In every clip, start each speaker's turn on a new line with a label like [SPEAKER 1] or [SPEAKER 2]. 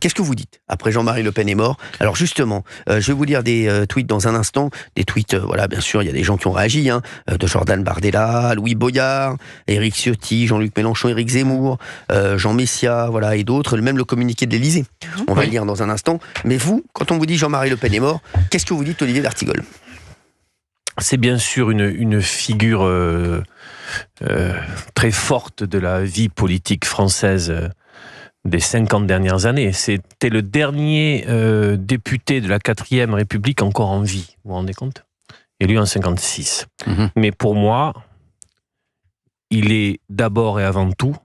[SPEAKER 1] Qu'est-ce que vous dites après Jean-Marie Le Pen est mort? Alors justement, je vais vous lire des tweets dans un instant. Des tweets, voilà, bien sûr, il y a des gens qui ont réagi, de Jordan Bardella, Louis Boyard, Éric Ciotti, Jean-Luc Mélenchon, Éric Zemmour, Jean Messia, voilà, et d'autres, même le communiqué de l'Élysée. On va le lire dans un instant. Mais vous, quand on vous dit Jean-Marie Le Pen est mort, qu'est-ce que vous dites, Olivier d'Artigol?
[SPEAKER 2] C'est bien sûr une figure très forte de la vie politique française des 50 dernières années. C'était le dernier député de la 4e République encore en vie, vous vous rendez compte? Élu en 56. Mais pour moi, il est d'abord et avant tout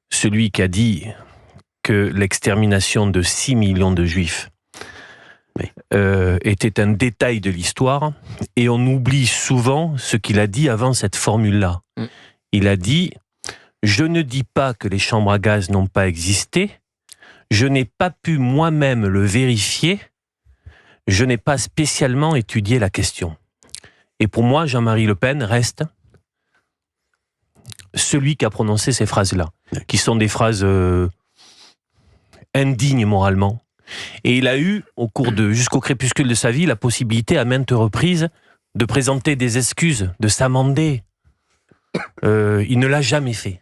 [SPEAKER 2] celui qui a dit que l'extermination de 6 millions de Juifs était un détail de l'histoire, et on oublie souvent ce qu'il a dit avant cette formule-là. Il a dit: je ne dis pas que les chambres à gaz n'ont pas existé, je n'ai pas pu moi-même le vérifier, je n'ai pas spécialement étudié la question. Et pour moi, Jean-Marie Le Pen reste celui qui a prononcé ces phrases-là, qui sont des phrases indignes moralement. Et il a eu, jusqu'au crépuscule de sa vie, la possibilité à maintes reprises de présenter des excuses, de s'amender. Il ne l'a jamais fait.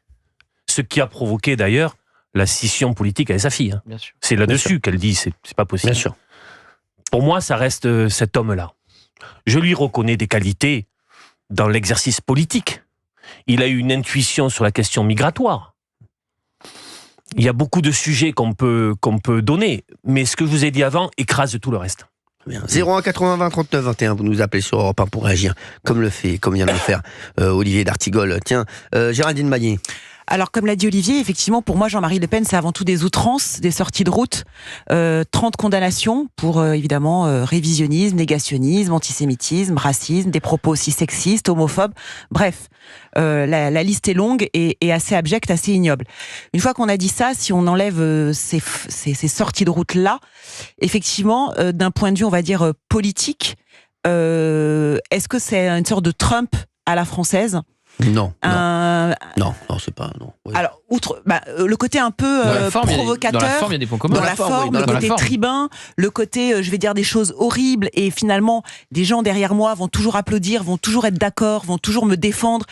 [SPEAKER 2] Ce qui a provoqué d'ailleurs la scission politique avec sa fille. C'est là-dessus qu'elle dit c'est pas possible.
[SPEAKER 1] Bien sûr.
[SPEAKER 2] Pour moi, ça reste cet homme-là. Je lui reconnais des qualités dans l'exercice politique. Il a eu une intuition sur la question migratoire. Il y a beaucoup de sujets qu'on peut donner, mais ce que je vous ai dit avant écrase tout le reste.
[SPEAKER 1] 01 80 20 39 21, vous nous appelez sur Europe 1 pour réagir, comme vient de le faire Olivier d'Artigol. Tiens, Géraldine Maillet.
[SPEAKER 3] Alors, comme l'a dit Olivier, effectivement, pour moi, Jean-Marie Le Pen, c'est avant tout des outrances, des sorties de route, 30 condamnations pour, évidemment, révisionnisme, négationnisme, antisémitisme, racisme, des propos aussi sexistes, homophobes. Bref, la liste est longue et assez abjecte, assez ignoble. Une fois qu'on a dit ça, si on enlève ces sorties de route-là, effectivement, d'un point de vue, on va dire, politique, est-ce que c'est une sorte de Trump à la française ?
[SPEAKER 1] Non, c'est pas. Non. Oui.
[SPEAKER 3] Alors, outre le côté un peu provocateur,
[SPEAKER 4] dans la forme, il y a des points communs.
[SPEAKER 3] Dans la forme, le côté tribun, le côté, je vais dire des choses horribles, et finalement, des gens derrière moi vont toujours applaudir, vont toujours être d'accord, vont toujours me défendre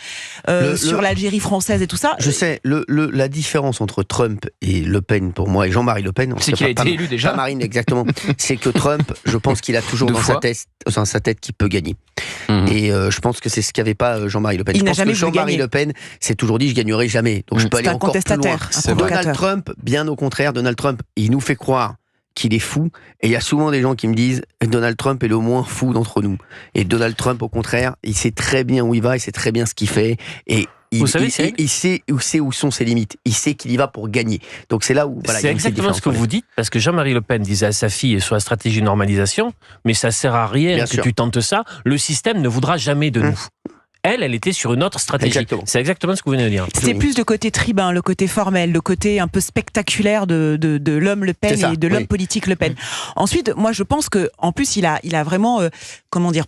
[SPEAKER 3] sur l'Algérie française et tout ça.
[SPEAKER 1] Je sais, la différence entre Trump et Le Pen, pour moi, et Jean-Marie Le Pen,
[SPEAKER 4] c'est qu'il a été élu déjà.
[SPEAKER 1] Pas Marine, exactement. C'est que Trump, je pense qu'il a toujours dans sa tête qu'il peut gagner. Et je pense que c'est ce qu'avait pas Jean-Marie Le Pen. Je pense que Jean-Marie Le Pen s'est toujours dit: je gagnerai jamais. Donc je peux aller encore plus loin. Donald Trump, bien au contraire, Donald Trump, il nous fait croire qu'il est fou. Et il y a souvent des gens qui me disent: Donald Trump est le moins fou d'entre nous. Et Donald Trump, au contraire, il sait très bien où il va, il sait très bien ce qu'il fait. Et il sait où sont ses limites. Il sait qu'il y va pour gagner. Donc c'est là où... Voilà,
[SPEAKER 2] c'est exactement ce que vous dites, parce que Jean-Marie Le Pen disait à sa fille sur la stratégie de normalisation: mais ça sert à rien bien que sûr. Tu tentes ça, le système ne voudra jamais de nous. Elle était sur une autre stratégie. Exactement. C'est exactement ce que vous venez de dire.
[SPEAKER 3] C'est plus le côté tribun, le côté formel, le côté un peu spectaculaire de l'homme Le Pen et de l'homme politique Le Pen. Ensuite, moi je pense que en plus il a vraiment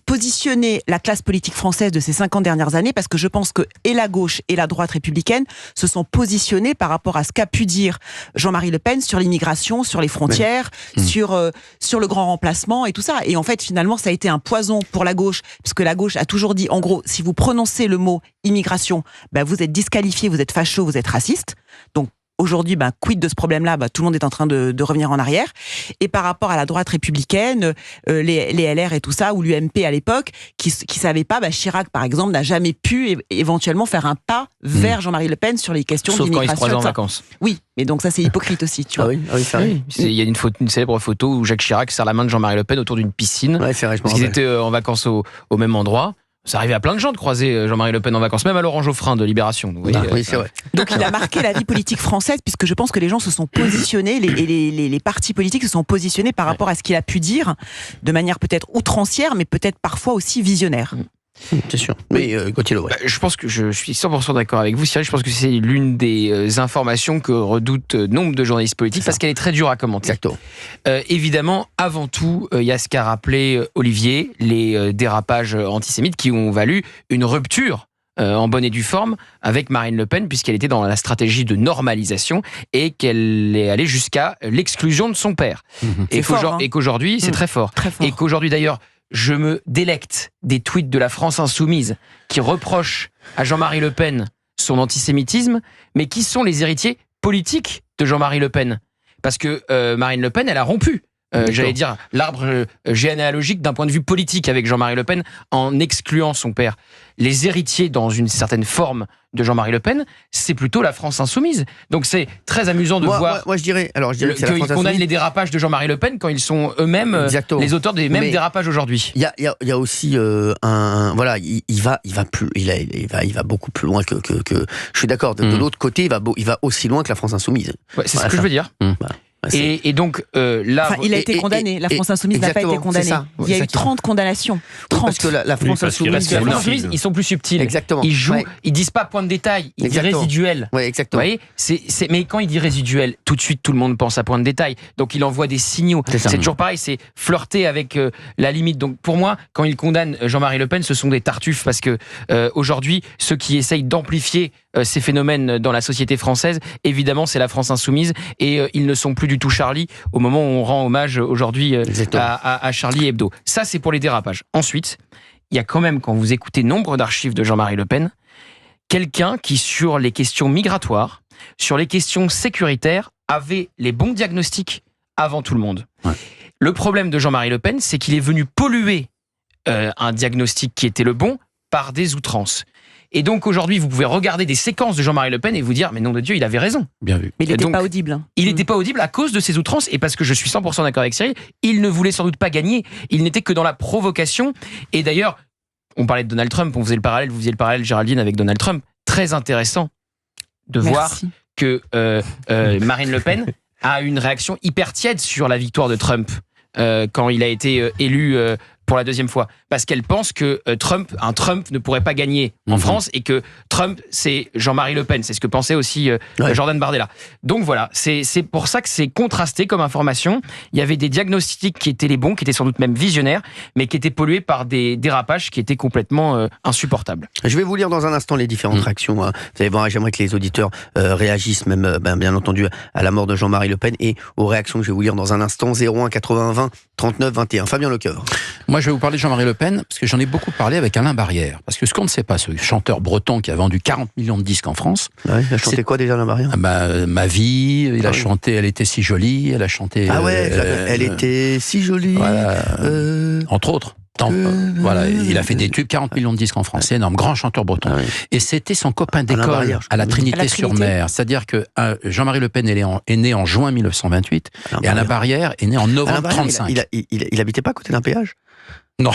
[SPEAKER 3] positionné la classe politique française de ces 50 dernières années, parce que je pense que et la gauche et la droite républicaine se sont positionnés par rapport à ce qu'a pu dire Jean-Marie Le Pen sur l'immigration, sur les frontières, sur le grand remplacement et tout ça. Et en fait, finalement, ça a été un poison pour la gauche, parce que la gauche a toujours dit, en gros, si vous prononcez le mot immigration, vous êtes disqualifié, vous êtes facho, vous êtes raciste. Donc aujourd'hui, quid de ce problème-là ? Tout le monde est en train de revenir en arrière. Et par rapport à la droite républicaine, les LR et tout ça, ou l'UMP à l'époque, qui savaient pas, Chirac par exemple n'a jamais pu éventuellement faire un pas vers Jean-Marie Le Pen sur les questions d'immigration.
[SPEAKER 4] Sauf quand il se croise en vacances.
[SPEAKER 3] Oui, mais donc ça c'est hypocrite aussi, tu vois.
[SPEAKER 4] Il y a une célèbre photo où Jacques Chirac serre la main de Jean-Marie Le Pen autour d'une piscine.
[SPEAKER 1] Ouais, c'est vrai,
[SPEAKER 4] parce qu'ils étaient en vacances au même endroit. Ça arrivait à plein de gens de croiser Jean-Marie Le Pen en vacances, même à Laurent Geoffrin de Libération.
[SPEAKER 1] Oui, c'est vrai.
[SPEAKER 3] Donc il a marqué la vie politique française, puisque je pense que les gens se sont positionnés, les partis politiques se sont positionnés par rapport à ce qu'il a pu dire, de manière peut-être outrancière, mais peut-être parfois aussi visionnaire.
[SPEAKER 1] C'est sûr. Mais Gauthier Lebret.
[SPEAKER 4] Je pense que je suis 100% d'accord avec vous, Cyril. Je pense que c'est l'une des informations que redoutent nombre de journalistes politiques, parce qu'elle est très dure à commenter.
[SPEAKER 1] Exactement.
[SPEAKER 4] Évidemment, avant tout, il y a ce qu'a rappelé Olivier, les dérapages antisémites qui ont valu une rupture en bonne et due forme avec Marine Le Pen, puisqu'elle était dans la stratégie de normalisation et qu'elle est allée jusqu'à l'exclusion de son père. Et qu'aujourd'hui, c'est très fort. Et qu'aujourd'hui, d'ailleurs, je me délecte des tweets de la France Insoumise qui reprochent à Jean-Marie Le Pen son antisémitisme, mais qui sont les héritiers politiques de Jean-Marie Le Pen. Parce que Marine Le Pen, elle a rompu. J'allais dire l'arbre généalogique d'un point de vue politique avec Jean-Marie Le Pen en excluant son père. Les héritiers dans une certaine forme de Jean-Marie Le Pen, c'est plutôt la France Insoumise. Donc c'est très amusant de voir
[SPEAKER 1] je dirais
[SPEAKER 4] qu'ils condamnent les dérapages de Jean-Marie Le Pen quand ils sont eux-mêmes les auteurs des mêmes dérapages aujourd'hui.
[SPEAKER 1] Il y a aussi il va beaucoup plus loin que je suis d'accord. De l'autre côté, il va aussi loin que la France Insoumise.
[SPEAKER 4] Ouais, c'est ce que je veux dire. Et donc là,
[SPEAKER 3] il a été condamné. La France Insoumise n'a pas été condamnée. Il y a eu 30 condamnations. 30.
[SPEAKER 1] Parce que la France Insoumise,
[SPEAKER 4] ils sont plus subtils.
[SPEAKER 1] Exactement.
[SPEAKER 4] Ils jouent, ils disent pas point de détail, ils disent résiduel.
[SPEAKER 1] Ouais, exactement.
[SPEAKER 4] Vous voyez, mais quand il dit résiduel, tout de suite tout le monde pense à point de détail. Donc il envoie des signaux. C'est toujours pareil, c'est flirter avec la limite. Donc pour moi, quand il condamne Jean-Marie Le Pen, ce sont des tartuffes parce que aujourd'hui, ceux qui essayent d'amplifier ces phénomènes dans la société française, évidemment, c'est la France Insoumise et ils ne sont plus du tout Charlie au moment où on rend hommage aujourd'hui à Charlie Hebdo. Ça, c'est pour les dérapages. Ensuite, il y a quand même, quand vous écoutez nombre d'archives de Jean-Marie Le Pen, quelqu'un qui, sur les questions migratoires, sur les questions sécuritaires, avait les bons diagnostics avant tout le monde. Ouais. Le problème de Jean-Marie Le Pen, c'est qu'il est venu polluer un diagnostic qui était le bon par des outrances. Et donc aujourd'hui, vous pouvez regarder des séquences de Jean-Marie Le Pen et vous dire, mais nom de Dieu, il avait raison.
[SPEAKER 2] Bien vu.
[SPEAKER 3] Mais il n'était pas audible.
[SPEAKER 4] Il n'était pas audible à cause de ces outrances et parce que je suis 100% d'accord avec Cyril, il ne voulait sans doute pas gagner. Il n'était que dans la provocation. Et d'ailleurs, on parlait de Donald Trump, vous faisiez le parallèle, Géraldine, avec Donald Trump. Très intéressant de voir que Marine Le Pen a une réaction hyper tiède sur la victoire de Trump quand il a été élu pour la deuxième fois, parce qu'elle pense que Trump ne pourrait pas gagner en France et que Trump, c'est Jean-Marie Le Pen. C'est ce que pensait aussi Jordan Bardella. Donc voilà, c'est pour ça que c'est contrasté comme information. Il y avait des diagnostics qui étaient les bons, qui étaient sans doute même visionnaires, mais qui étaient pollués par des dérapages qui étaient complètement insupportables.
[SPEAKER 1] Je vais vous lire dans un instant les différentes réactions. Vous allez voir, j'aimerais que les auditeurs réagissent même, bien entendu, à la mort de Jean-Marie Le Pen et aux réactions que je vais vous lire dans un instant. 01 80 20 39 21. Fabien Lecoeuvre.
[SPEAKER 5] Moi, je vais vous parler de Jean-Marie Le Pen, parce que j'en ai beaucoup parlé avec Alain Barrière. Parce que ce qu'on ne sait pas, ce chanteur breton qui a vendu 40 millions de disques en France...
[SPEAKER 1] Ouais, il a chanté quoi déjà, Alain Barrière ?
[SPEAKER 5] Ma vie, il a chanté « Elle était si jolie », elle a chanté...
[SPEAKER 1] elle était si jolie...
[SPEAKER 5] Voilà, entre autres. Voilà, il a fait des tubes, 40 millions de disques en France, c'est énorme, grand chanteur breton. Et c'était son copain d'école à la Trinité-sur-Mer. C'est-à-dire que Jean-Marie Le Pen est né en juin 1928 et Alain Barrière est né en novembre 1935.
[SPEAKER 1] Il habitait pas à côté d'un péage ?
[SPEAKER 5] Non,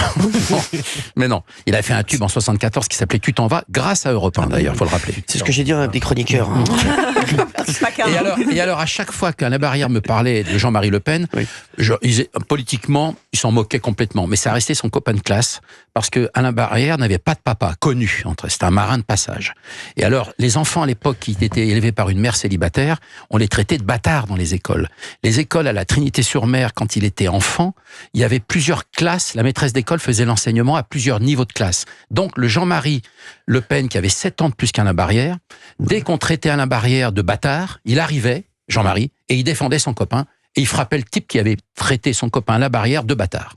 [SPEAKER 5] mais non. Il a fait un tube en 74 qui s'appelait « Tu t'en vas » grâce à Europe 1 d'ailleurs, faut le rappeler.
[SPEAKER 1] C'est ce que j'ai dit à des chroniqueurs.
[SPEAKER 5] Et alors, à chaque fois qu'Alain Barrière me parlait de Jean-Marie Le Pen, politiquement, il s'en moquait complètement. Mais ça restait son copain de classe, parce que Alain Barrière n'avait pas de papa connu. C'était un marin de passage. Et alors, les enfants à l'époque qui étaient élevés par une mère célibataire, on les traitait de bâtards dans les écoles. Les écoles à la Trinité-sur-Mer, quand il était enfant, il y avait plusieurs classes. La maîtresse d'école faisait l'enseignement à plusieurs niveaux de classe. Donc, le Jean-Marie Le Pen, qui avait 7 ans de plus qu'Alain Barrière, dès qu'on traitait Alain Barrière de bâtard, il arrivait, Jean-Marie, et il défendait son copain, et il frappait le type qui avait traité son copain Alain Barrière de bâtard.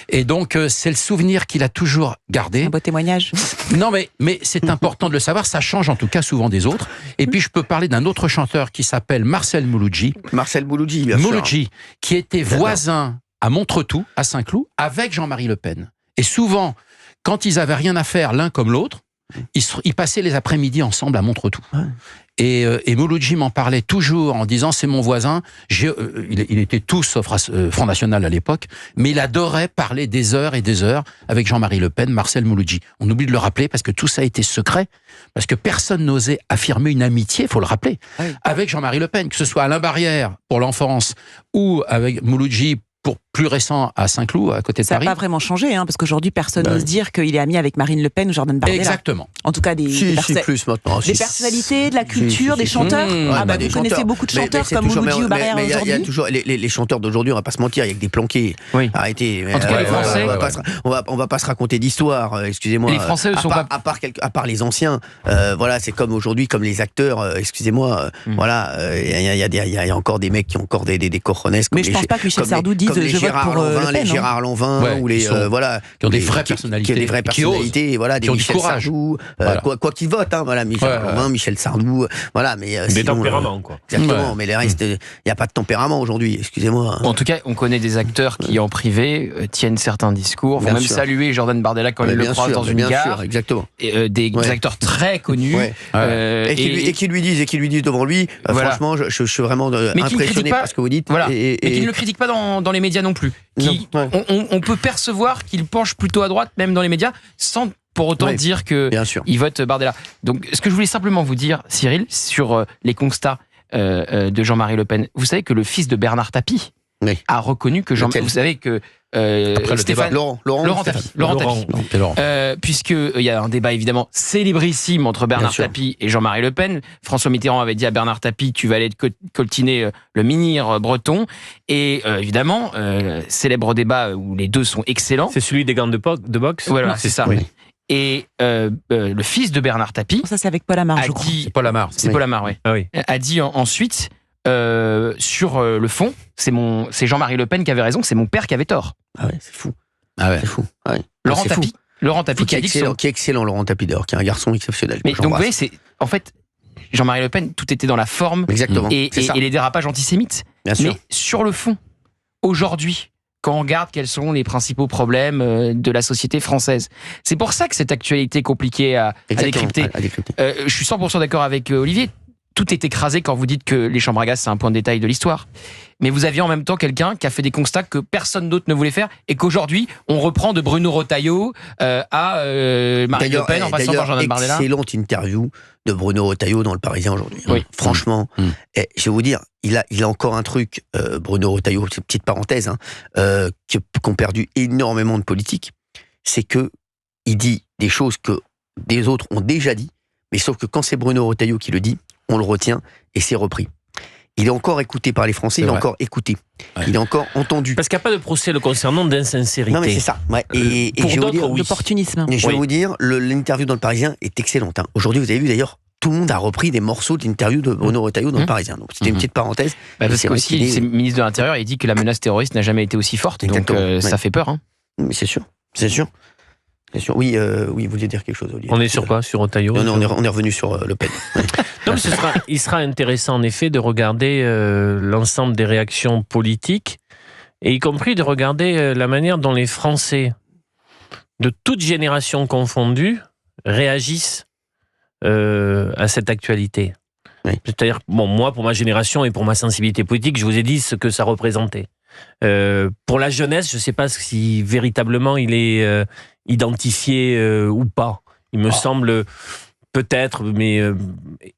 [SPEAKER 5] Et donc, c'est le souvenir qu'il a toujours gardé.
[SPEAKER 3] Un beau témoignage.
[SPEAKER 5] Non, mais c'est important de le savoir, ça change en tout cas souvent des autres. Et puis, je peux parler d'un autre chanteur qui s'appelle Marcel Mouloudji.
[SPEAKER 1] Marcel Mouloudji, bien sûr.
[SPEAKER 5] Mouloudji, qui était voisin à Montretout, à Saint-Cloud, avec Jean-Marie Le Pen. Et souvent, quand ils avaient rien à faire l'un comme l'autre, ils passaient les après-midi ensemble à Montretout. Ouais. Et Mouloudji m'en parlait toujours en disant c'est mon voisin. Il était tout sauf Front National à l'époque, mais il adorait parler des heures et des heures avec Jean-Marie Le Pen, Marcel Mouloudji. On oublie de le rappeler parce que tout ça a été secret, parce que personne n'osait affirmer une amitié, il faut le rappeler, avec Jean-Marie Le Pen, que ce soit Alain Barrière pour l'enfance ou avec Mouloudji plus récent à Saint-Cloud, à côté de Paris.
[SPEAKER 3] Ça n'a pas vraiment changé, parce qu'aujourd'hui, personne n'ose dire qu'il est ami avec Marine Le Pen ou Jordan Bardella.
[SPEAKER 5] Exactement.
[SPEAKER 3] En tout cas, des personnalités, de la culture, des chanteurs. Vous connaissez beaucoup de chanteurs comme Mouloudji ou Barrère aujourd'hui.
[SPEAKER 1] Il y a toujours les chanteurs d'aujourd'hui, on va pas se mentir, il y a que des planqués.
[SPEAKER 4] Oui.
[SPEAKER 1] Arrêtez.
[SPEAKER 4] En tout cas, les Français.
[SPEAKER 1] On va pas se raconter d'histoire, excusez-moi.
[SPEAKER 4] Les Français sont pas.
[SPEAKER 1] À part les anciens, voilà, c'est comme aujourd'hui, comme les acteurs, excusez-moi, voilà, il y a encore des mecs qui ont encore des cojones.
[SPEAKER 3] Mais je pense pas que Michel Sardou dise je vote pour Le Pen.
[SPEAKER 1] Les Gérard Lanvin, ou les voilà,
[SPEAKER 5] qui ont des vraies personnalités,
[SPEAKER 1] voilà, des Michel Sardou, quoi qu'ils votent, voilà, Michel Lanvin, Michel Sardou, voilà, mais
[SPEAKER 2] des tempéraments, quoi.
[SPEAKER 1] Exactement, mais les restes, il n'y a pas de tempérament aujourd'hui, excusez-moi.
[SPEAKER 4] En tout cas, on connaît des acteurs qui, en privé, tiennent certains discours, vont même saluer Jordan Bardella quand ils le croisent dans une gare.
[SPEAKER 1] Exactement.
[SPEAKER 4] Des acteurs très connus.
[SPEAKER 1] Et qui lui disent devant lui, franchement, je suis vraiment impressionné par ce que vous dites.
[SPEAKER 4] Et qui ne le critiquent pas dans les médias non plus. On peut percevoir qu'il penche plutôt à droite, même dans les médias, sans pour autant dire qu'il vote Bardella. Donc, ce que je voulais simplement vous dire, Cyril, sur les constats de Jean-Marie Le Pen, vous savez que le fils de Bernard Tapie a reconnu que vous savez que
[SPEAKER 1] Stéphane
[SPEAKER 4] Laurent Tapie. Puisqu'il y a un débat évidemment célébrissime entre Bernard Tapie et Jean-Marie Le Pen. François Mitterrand avait dit à Bernard Tapie, tu vas aller te coltiner le menhir breton. Et évidemment, célèbre débat où les deux sont excellents.
[SPEAKER 2] C'est celui des gants de boxe.
[SPEAKER 4] Voilà, c'est ça. Oui. Et le fils de Bernard Tapie,
[SPEAKER 3] ça c'est avec Paul Amar, je crois.
[SPEAKER 5] C'est Paul Amar.
[SPEAKER 4] C'est Paul Amar, oui. A dit ensuite, sur le fond, c'est Jean-Marie Le Pen qui avait raison, c'est mon père qui avait tort.
[SPEAKER 1] Ah ouais, c'est fou.
[SPEAKER 5] C'est
[SPEAKER 1] fou. Ah ouais.
[SPEAKER 4] Laurent Tapie qui a dit
[SPEAKER 1] qui est excellent, Laurent Tapie d'ailleurs, qui est un garçon exceptionnel.
[SPEAKER 4] Mais donc vous voyez, c'est en fait Jean-Marie Le Pen, tout était dans la forme.
[SPEAKER 1] Exactement.
[SPEAKER 4] Et les dérapages antisémites.
[SPEAKER 1] Bien sûr.
[SPEAKER 4] Mais sur le fond, aujourd'hui, quand on regarde quels sont les principaux problèmes de la société française. C'est pour ça que cette actualité est compliquée à décrypter. Je suis 100% d'accord avec Olivier. Tout est écrasé quand vous dites que les chambres à gaz, c'est un point de détail de l'histoire. Mais vous aviez en même temps quelqu'un qui a fait des constats que personne d'autre ne voulait faire et qu'aujourd'hui, on reprend de Bruno Retailleau à Marine Le Pen en passant par Jordan Bardella.
[SPEAKER 1] Excellente interview de Bruno Retailleau dans Le Parisien aujourd'hui. Oui. Franchement, je vais vous dire, il a encore un truc, Bruno Retailleau, c'est une petite parenthèse, qu'ont perdu énormément de politiques, c'est que il dit des choses que des autres ont déjà dit, mais sauf que quand c'est Bruno Retailleau qui le dit, on le retient et c'est repris. Il est encore écouté par les Français, il est encore écouté. Il est encore entendu.
[SPEAKER 2] Parce qu'il n'y a pas de procès le concernant d'insincérité.
[SPEAKER 1] Non mais c'est ça. Et
[SPEAKER 3] pour d'autres, d'opportunisme.
[SPEAKER 1] Je vais vous dire, l'interview dans Le Parisien est excellente. Aujourd'hui, vous avez vu d'ailleurs, tout le monde a repris des morceaux de l'interview de Bruno Retailleau dans Le Parisien. Donc c'était une petite parenthèse.
[SPEAKER 4] Parce que aussi, c'est ministre de l'Intérieur, il dit que la menace terroriste n'a jamais été aussi forte. Exactement. Donc ça fait peur.
[SPEAKER 1] Mais c'est sûr. Bien sûr. Oui, vous vouliez dire quelque chose, Olivier.
[SPEAKER 2] On est sur quoi? Sur Retailleau?
[SPEAKER 1] Non, on est revenu sur Le Pen.
[SPEAKER 2] Non, mais il sera intéressant en effet de regarder l'ensemble des réactions politiques, et y compris de regarder la manière dont les Français, de toutes générations confondues, réagissent à cette actualité. Oui. C'est-à-dire, moi, pour ma génération et pour ma sensibilité politique, je vous ai dit ce que ça représentait. Pour la jeunesse, je ne sais pas si véritablement il est identifié ou pas. Il me semble peut-être, mais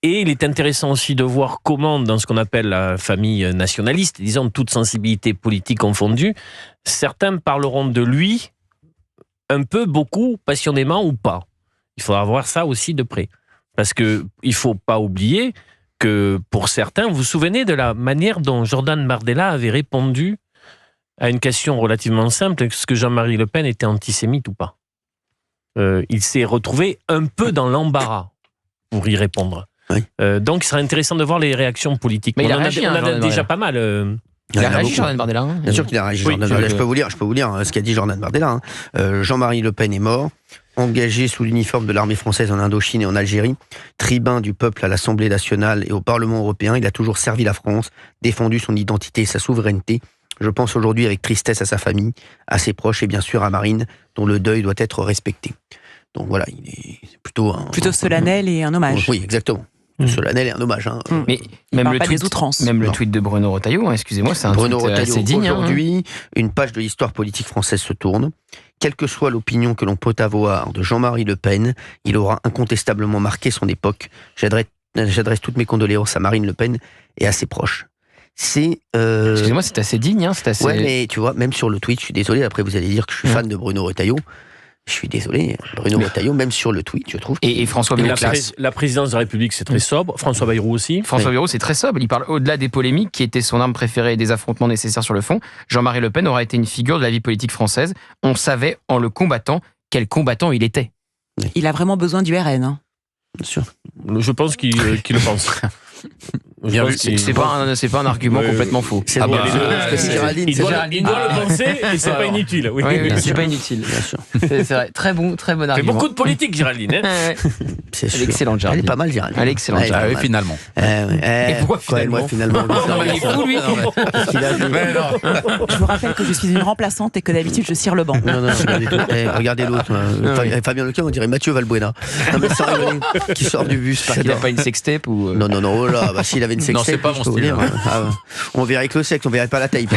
[SPEAKER 2] et il est intéressant aussi de voir comment, dans ce qu'on appelle la famille nationaliste, disons toute sensibilité politique confondue, certains parleront de lui un peu, beaucoup, passionnément ou pas. Il faudra voir ça aussi de près, parce que il faut pas oublier que pour certains, vous vous souvenez de la manière dont Jordan Bardella avait répondu à une question relativement simple, est-ce que Jean-Marie Le Pen était antisémite ou pas? Il s'est retrouvé un peu dans l'embarras pour y répondre. Oui. Donc, il sera intéressant de voir les réactions politiques.
[SPEAKER 4] Mais il a réagi,
[SPEAKER 2] on a déjà pas mal.
[SPEAKER 4] Il a réagi, Jordan Bardella.
[SPEAKER 1] Bien sûr qu'il a réagi, Jordan Bardella. Je peux vous lire ce qu'a dit Jordan Bardella. Jean-Marie Le Pen est mort, engagé sous l'uniforme de l'armée française en Indochine et en Algérie, tribun du peuple à l'Assemblée nationale et au Parlement européen, il a toujours servi la France, défendu son identité et sa souveraineté. Je pense aujourd'hui avec tristesse à sa famille, à ses proches et bien sûr à Marine, dont le deuil doit être respecté. Donc voilà, il est plutôt
[SPEAKER 3] solennel et un hommage.
[SPEAKER 1] Oui, exactement. Solennel et un hommage.
[SPEAKER 4] Mais même le tweet de Bruno Retailleau, excusez-moi, c'est un tweet assez digne.
[SPEAKER 1] Aujourd'hui, une page de l'histoire politique française se tourne. Quelle que soit l'opinion que l'on peut avoir de Jean-Marie Le Pen, il aura incontestablement marqué son époque. J'adresse toutes mes condoléances à Marine Le Pen et à ses proches. c'est...
[SPEAKER 4] Excusez-moi, c'est assez digne. Hein, c'est assez...
[SPEAKER 1] Ouais, mais tu vois, même sur le tweet, je suis désolé, après vous allez dire que je suis fan de Bruno Retailleau. Je suis désolé, Bruno Retailleau, même sur le tweet, je trouve.
[SPEAKER 4] Et François Bayrou,
[SPEAKER 2] la présidence de la République, c'est très sobre. François Bayrou aussi.
[SPEAKER 4] François Bayrou, c'est très sobre. Il parle au-delà des polémiques, qui étaient son arme préférée et des affrontements nécessaires sur le fond. Jean-Marie Le Pen aura été une figure de la vie politique française. On savait, en le combattant, quel combattant il était.
[SPEAKER 3] Il a vraiment besoin du RN. Hein.
[SPEAKER 1] Bien sûr.
[SPEAKER 2] Je pense qu'il le pense.
[SPEAKER 4] C'est pas un argument complètement faux.
[SPEAKER 1] C'est Géraldine.
[SPEAKER 2] Il doit le penser et c'est pas inutile. Oui,
[SPEAKER 4] c'est pas inutile. Bien sûr. C'est vrai. Très bon argument.
[SPEAKER 2] Fait beaucoup de politique, Géraldine. Hein.
[SPEAKER 1] C'est
[SPEAKER 4] Elle est excellente, Géraldine.
[SPEAKER 1] Elle est pas mal, Géraldine.
[SPEAKER 4] Elle est excellente.
[SPEAKER 5] Oui, finalement.
[SPEAKER 4] Et pourquoi finalement
[SPEAKER 1] il est fou, lui.
[SPEAKER 3] Je vous rappelle que je suis une remplaçante et que d'habitude je cire le banc.
[SPEAKER 1] Non, regardez l'autre. Fabien Leclerc, on dirait Mathieu Valbuena. Non, mais sans rigoler, qui sort du bus.
[SPEAKER 4] Il n'a pas une sextape ou...
[SPEAKER 1] Non, oh là, s'il avait une sextape.
[SPEAKER 5] Non, c'est pas mon style.
[SPEAKER 1] On verrait que le sexe, on verrait pas la taille.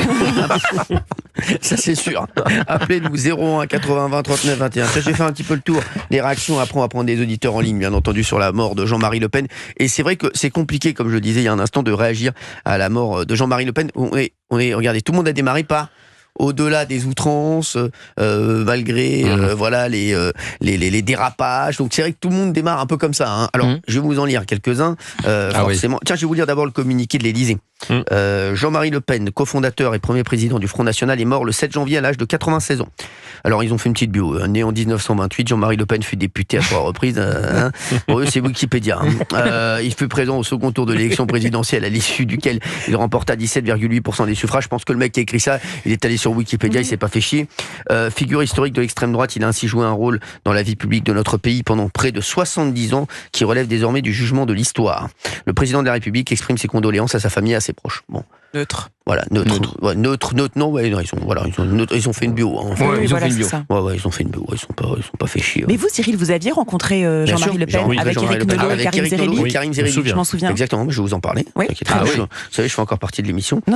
[SPEAKER 1] Ça, c'est sûr. Appelez-nous 01 80 20 39 21. Ça, j'ai fait un petit peu le tour des réactions. Après, on va prendre des auditeurs en ligne, bien entendu, sur la mort de Jean-Marie Le Pen. Et c'est vrai que c'est compliqué, comme je le disais il y a un instant, de réagir à la mort de Jean-Marie Le Pen. Regardez, tout le monde a démarré par au-delà des outrances, malgré voilà les dérapages. Donc c'est vrai que tout le monde démarre un peu comme ça. Hein. Alors je vais vous en lire quelques-uns. Forcément. Tiens, je vais vous lire d'abord le communiqué de l'Élysée. Jean-Marie Le Pen, cofondateur et premier président du Front National, est mort le 7 janvier à l'âge de 96 ans. Alors ils ont fait une petite bio. Né en 1928, Jean-Marie Le Pen fut député à 3 reprises. Pour eux, c'est Wikipédia. Il fut présent au second tour de l'élection présidentielle, à l'issue duquel il remporta 17,8% des suffrages. Je pense que le mec qui a écrit ça, il est allé sur Wikipédia, il s'est pas fait chier. Figure historique de l'extrême droite, il a ainsi joué un rôle dans la vie publique de notre pays pendant près de 70 ans, qui relève désormais du jugement de l'histoire. Le président de la République exprime ses condoléances à sa famille et à ses proches. Bon.
[SPEAKER 3] Neutre.
[SPEAKER 1] Voilà, neutre. Non, ils ont fait une bio. Hein.
[SPEAKER 4] Ils ont fait une bio.
[SPEAKER 1] Ils ont fait une bio. Ils sont pas fait chier.
[SPEAKER 3] Mais vous, Cyril, vous aviez rencontré Jean-Marie Le Pen avec Éric Nolot et Karim Zeribi. Je m'en souviens.
[SPEAKER 1] Exactement, je vais vous en parler.
[SPEAKER 3] Oui.
[SPEAKER 1] Vous savez, je fais encore partie de l'émission.
[SPEAKER 3] Non.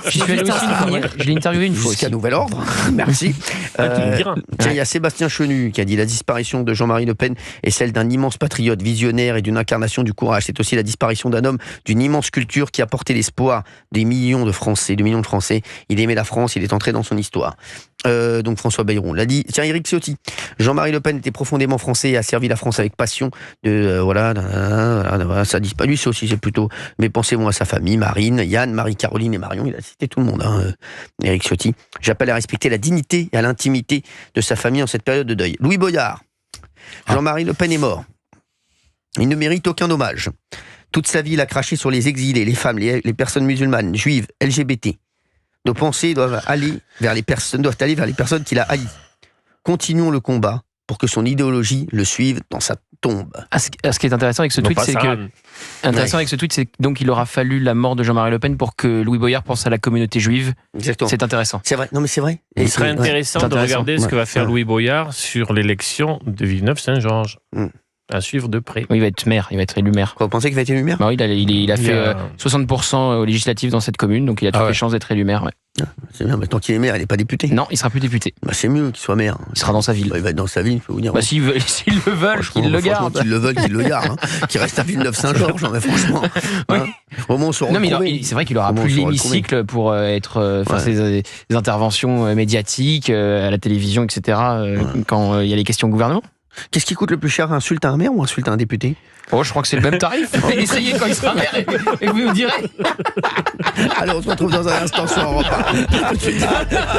[SPEAKER 4] Je l'ai interviewé une fois.
[SPEAKER 1] Jusqu'à nouvel ordre. Merci. Il y a Sébastien Chenu qui a dit: la disparition de Jean-Marie Le Pen est celle d'un immense patriote, visionnaire et d'une incarnation du courage. C'est aussi la disparition d'un homme d'une immense culture qui a porté l'espoir des millions de Français. Il aimait la France, il est entré dans son histoire. Donc François Bayrou l'a dit. Tiens, Éric Ciotti. Jean-Marie Le Pen était profondément français et a servi la France avec passion. Ça dit pas lui, c'est aussi, c'est plutôt. Mais pensez-moi à sa famille, Marine, Yann, Marie-Caroline et Marion. Il a cité tout le monde, Éric Ciotti. J'appelle à respecter la dignité et à l'intimité de sa famille en cette période de deuil. Louis Boyard. Jean-Marie Le Pen est mort. Il ne mérite aucun hommage. Toute sa vie, il a craché sur les exilés, les femmes, les personnes musulmanes, juives, LGBT. Nos pensées doivent aller vers les personnes qu'il a haïes. Continuons le combat pour que son idéologie le suive dans sa tombe.
[SPEAKER 4] Ce qui est intéressant avec ce tweet, c'est donc il aura fallu la mort de Jean-Marie Le Pen pour que Louis Boyard pense à la communauté juive.
[SPEAKER 1] Exactement.
[SPEAKER 4] C'est intéressant.
[SPEAKER 1] C'est vrai. Non, mais c'est vrai.
[SPEAKER 2] Il serait intéressant de regarder ce que va faire Louis Boyard sur l'élection de Villeneuve-Saint-Georges. À suivre de près.
[SPEAKER 4] Oui, il va être maire, il va être élu maire.
[SPEAKER 1] Vous pensez qu'il va être élu maire ?
[SPEAKER 4] Il a fait 60% aux législatives dans cette commune, donc il a toutes les chances d'être élu maire. Ouais.
[SPEAKER 1] C'est bien, mais tant qu'il est maire, il n'est pas député.
[SPEAKER 4] Non, il sera plus député.
[SPEAKER 1] C'est mieux qu'il soit maire.
[SPEAKER 4] Il sera dans sa ville.
[SPEAKER 1] Il va être dans sa ville, il faut vous dire.
[SPEAKER 4] S'ils le veulent, qu'ils le gardent.
[SPEAKER 1] Qu'ils le veulent, qu'ils le gardent. Qu'il reste à Villeneuve-Saint-Georges, mais franchement. Au moins, on se retrouve.
[SPEAKER 4] C'est vrai qu'il aura plus l'hémicycle pour faire ses interventions médiatiques à la télévision, etc. Quand il y a les questions au gouvernement.
[SPEAKER 1] Qu'est-ce qui coûte le plus cher, insulte à un maire ou insulte à un député ?
[SPEAKER 4] Je crois que c'est le même tarif. Essayez quand il sera maire et vous nous direz.
[SPEAKER 1] Alors on se retrouve dans un instant sur Europe 1.